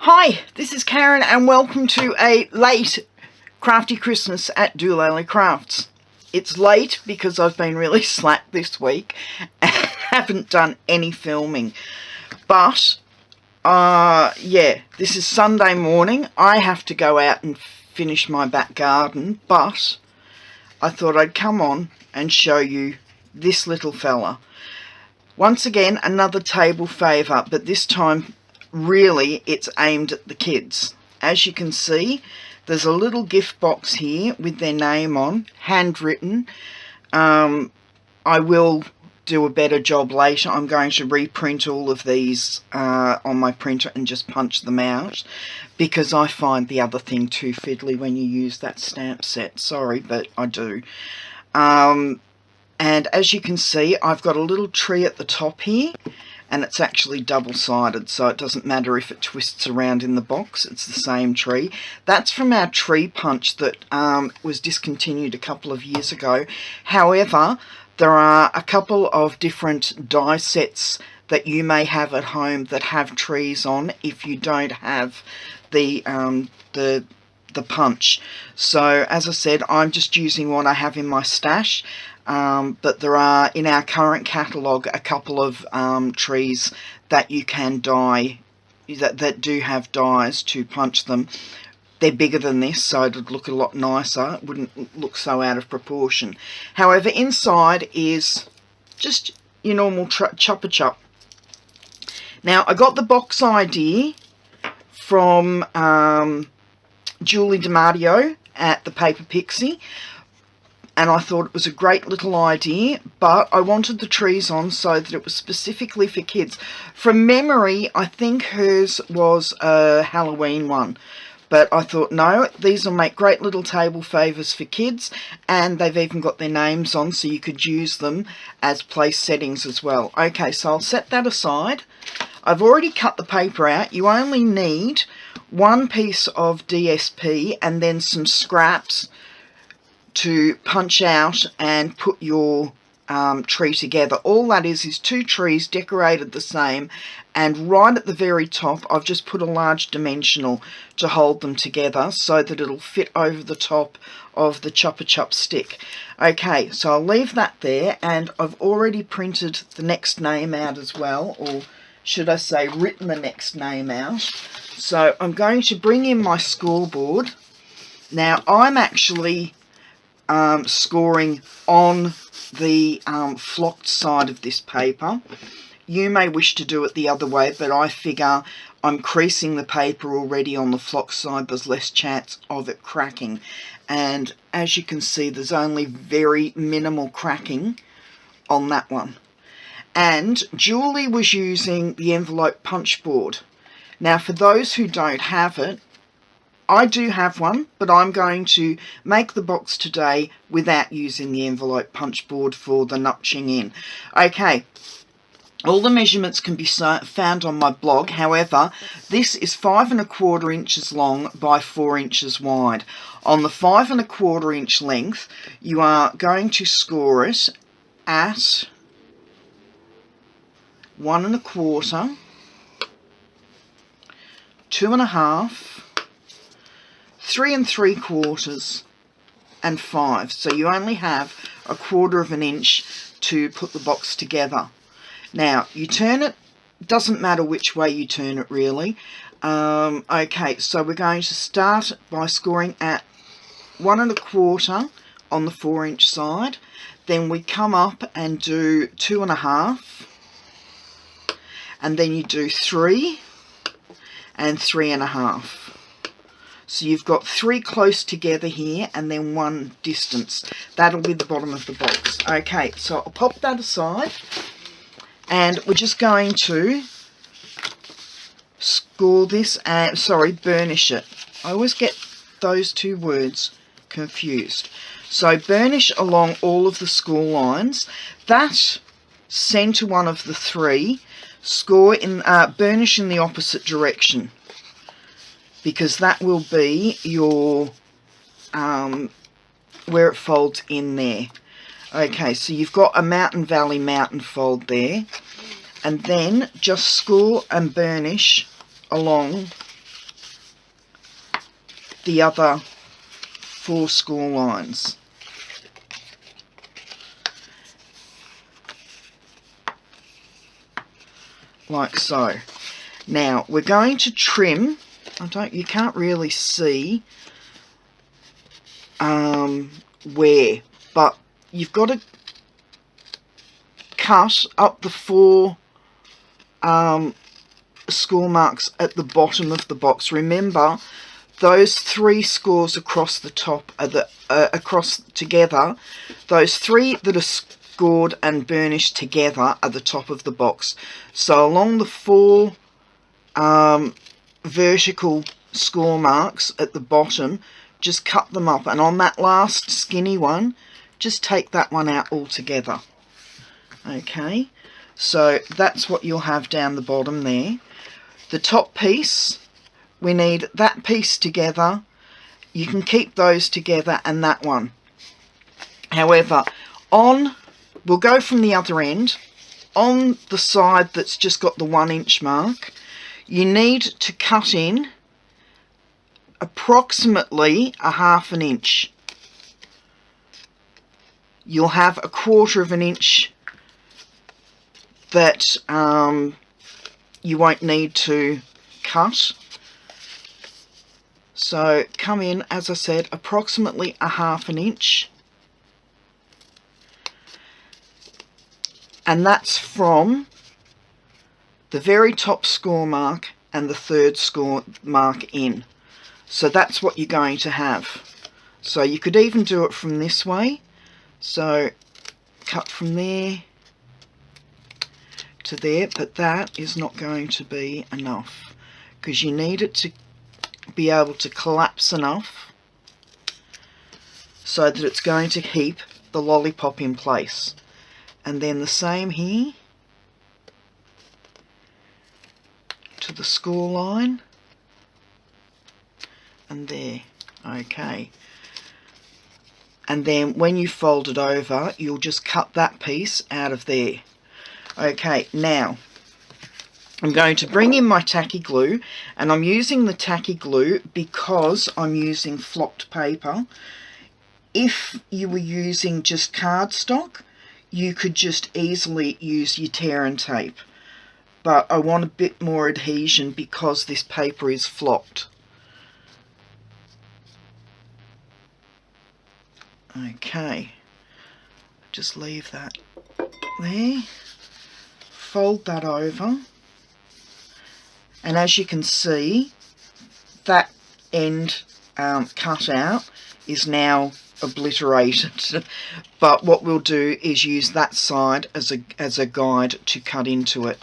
Hi, this is Karen and welcome to a late crafty Christmas at dolallycrafts. It's late because I've been really slack this week and haven't done any filming. But, yeah, this is Sunday morning. I have to go out and finish my back garden, but I thought I'd come on and show you this little fella. Once again, another table favour, but this time really it's aimed at the kids. As you can see, there's a little gift box here with their name on, handwritten. I will do a better job later. I'm going to reprint all of these on my printer and just punch them out, because I find the other thing too fiddly when you use that stamp set. Sorry, but I do. And as you can see, I've got a little tree at the top here, and it's actually double-sided, so it doesn't matter if it twists around in the box, it's the same tree. That's from our tree punch that was discontinued a couple of years ago. However, there are a couple of different die sets that you may have at home that have trees on if you don't have the punch. So, as I said, I'm just using what I have in my stash. But there are, in our current catalogue, a couple of trees that you can die, that do have dies to punch them. They're bigger than this, so it would look a lot nicer. It wouldn't look so out of proportion. However, inside is just your normal chopper chop. Now, I got the box idea from Julie DiMatteo at the Paper Pixie, and I thought it was a great little idea, but I wanted the trees on so that it was specifically for kids. From memory, I think hers was a Halloween one, but I thought, no, these will make great little table favours for kids, and they've even got their names on, so you could use them as place settings as well. Okay, so I'll set that aside. I've already cut the paper out. You only need one piece of DSP and then some scraps to punch out and put your tree together. All that is two trees decorated the same, and right at the very top I've just put a large dimensional to hold them together so that it'll fit over the top of the chopper chop stick. Okay, so I'll leave that there, and I've already printed the next name out as well, or should I say written the next name out. So I'm going to bring in my scoreboard. Now I'm actually scoring on the flocked side of this paper. You may wish to do it the other way, but I figure I'm creasing the paper already on the flocked side. There's less chance of it cracking, and as you can see, there's only very minimal cracking on that one. And Julie was using the envelope punch board. Now, for those who don't have it, I do have one, but I'm going to make the box today without using the envelope punch board for the notching in. Okay, all the measurements can be found on my blog. However, this is 5 1/4 inches long by 4 inches wide. On the 5 1/4 inch length, you are going to score it at 1 1/4, 2 1/2, 3 3/4 and 5. So you only have 1/4 of an inch to put the box together. Now you turn it, doesn't matter which way you turn it really. Okay, so we're going to start by scoring at 1 1/4 on the 4 inch side. Then we come up and do 2 1/2, and then you do 3 and 3 1/2. So you've got 3 close together here and then 1 distance. That'll be the bottom of the box. Okay, so I'll pop that aside, and we're just going to score this, and burnish it. I always get those two words confused. So burnish along all of the score lines. That centre one of the 3, score in burnish in the opposite direction, because that will be your where it folds in there. Okay, so you've got a mountain valley mountain fold there, and then just score and burnish along the other 4 score lines. Like so. Now we're going to trim. You can't really see where, but you've got to cut up the 4 score marks at the bottom of the box. Remember, those 3 scores across the top are the across together. Those 3 that are scored and burnished together are the top of the box. So along the 4 vertical score marks at the bottom, just cut them up, and on that last skinny one, just take that one out altogether. Okay, so that's what you'll have down the bottom there. The top piece, we need that piece together. You can keep those together and that one. However, we'll go from the other end. On the side that's just got the 1 inch mark, you need to cut in approximately a 1/2 inch. You'll have 1/4 inch that you won't need to cut. So come in, as I said, approximately a 1/2 inch. And that's from the very top score mark and the 3rd score mark in. So that's what you're going to have. So you could even do it from this way. So cut from there to there, but that is not going to be enough, because you need it to be able to collapse enough so that it's going to keep the lollipop in place. And then the same here to the score line and there. Okay, and then when you fold it over, you'll just cut that piece out of there. Okay, now I'm going to bring in my tacky glue, and I'm using the tacky glue because I'm using flocked paper. If you were using just cardstock, you could just easily use your tear and tape, but I want a bit more adhesion because this paper is flocked. Okay, just leave that there, fold that over, and as you can see, that end cut out is now obliterated. But what we'll do is use that side as a guide to cut into it.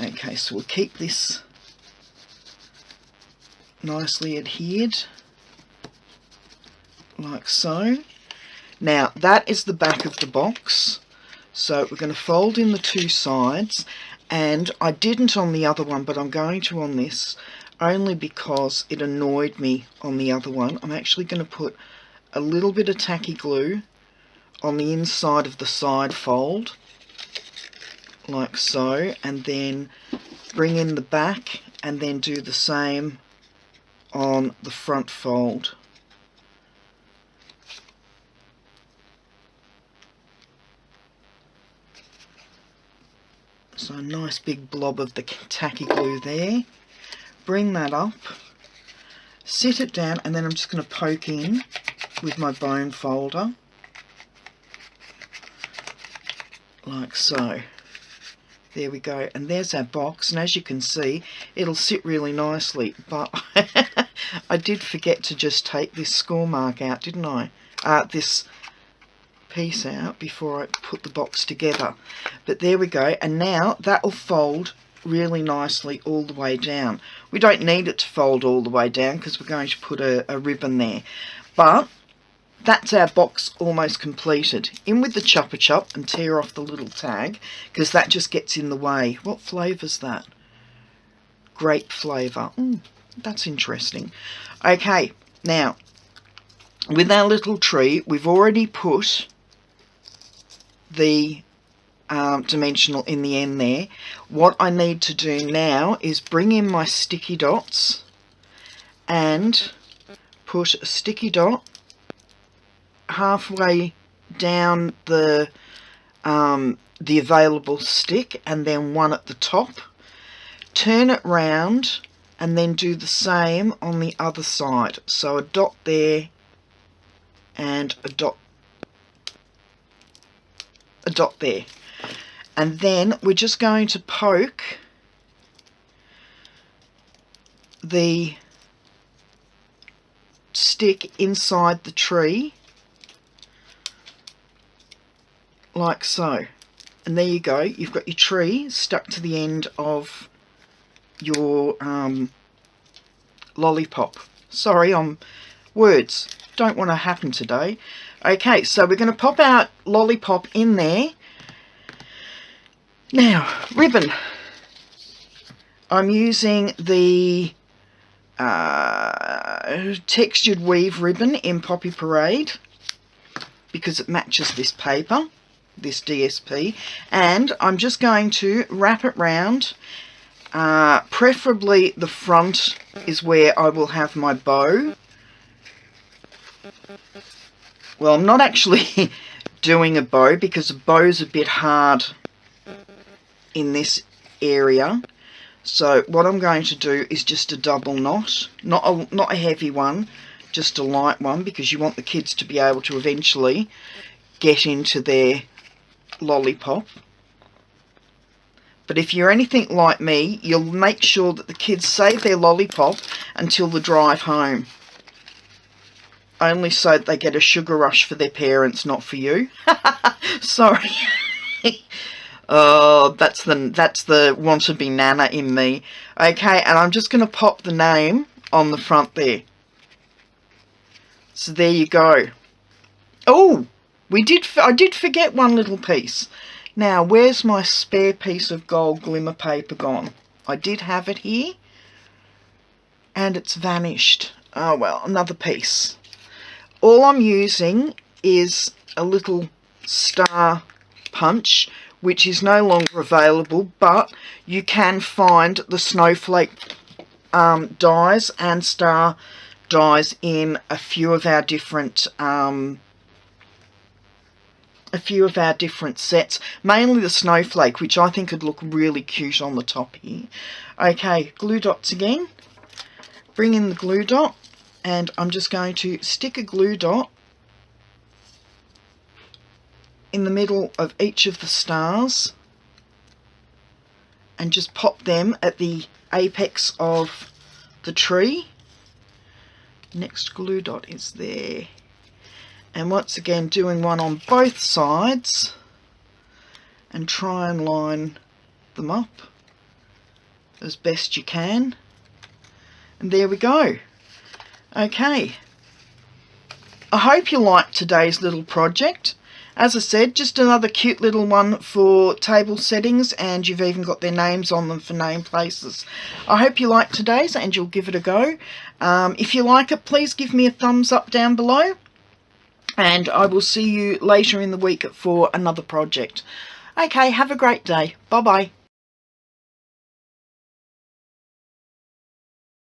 Okay, so we'll keep this nicely adhered like so. Now that is the back of the box, so we're going to fold in the 2 sides, and I didn't on the other one, but I'm going to on this only because it annoyed me on the other one. I'm actually going to put a little bit of tacky glue on the inside of the side fold like so, and then bring in the back and then do the same on the front fold. So a nice big blob of the tacky glue there. Bring that up, sit it down, and then I'm just going to poke in with my bone folder like so. There we go, and there's our box, and as you can see, it'll sit really nicely, but I did forget to just take this score mark out, didn't I? This piece out before I put the box together. But there we go, and now that will fold really nicely all the way down. We don't need it to fold all the way down because we're going to put a ribbon there, but that's our box almost completed. In with the chopper chop and tear off the little tag, because that just gets in the way. What flavour's that? Grape flavour. That's interesting. Okay, now with our little tree, we've already put the dimensional in the end there. What I need to do now is bring in my sticky dots and put a sticky dot halfway down the available stick, and then one at the top. Turn it round and then do the same on the other side. So a dot there and a dot there. And then we're just going to poke the stick inside the tree like so, and there you go, you've got your tree stuck to the end of your lollipop. Sorry, words don't want to happen today. Okay, so we're going to pop our lollipop in there. Now, ribbon. I'm using the textured weave ribbon in Poppy Parade because it matches this paper, this DSP, and I'm just going to wrap it round. Preferably the front is where I will have my bow. Well, I'm not actually doing a bow because a bow's a bit hard in this area. So what I'm going to do is just a double knot, not a heavy one, just a light one, because you want the kids to be able to eventually get into their lollipop. But if you're anything like me, you'll make sure that the kids save their lollipop until the drive home. Only so that they get a sugar rush for their parents, not for you. Sorry. Oh, that's the want-to-be nana in me. Okay, and I'm just going to pop the name on the front there. So there you go. Oh, I did forget one little piece. Now, where's my spare piece of gold glimmer paper gone? I did have it here, and it's vanished. Oh well, another piece. All I'm using is a little star punch, which is no longer available, but you can find the snowflake dies and star dies in a few of our different sets, mainly the snowflake, which I think would look really cute on the top here. Okay, glue dots again. Bring in the glue dot, and I'm just going to stick a glue dot in the middle of each of the stars and just pop them at the apex of the tree. Next glue dot is there. And once again, doing one on both sides and try and line them up as best you can. And there we go. Okay. I hope you liked today's little project. As I said, just another cute little one for table settings, and you've even got their names on them for name places. I hope you liked today's and you'll give it a go. If you like it, please give me a thumbs up down below, and I will see you later in the week for another project. Okay, have a great day. Bye bye.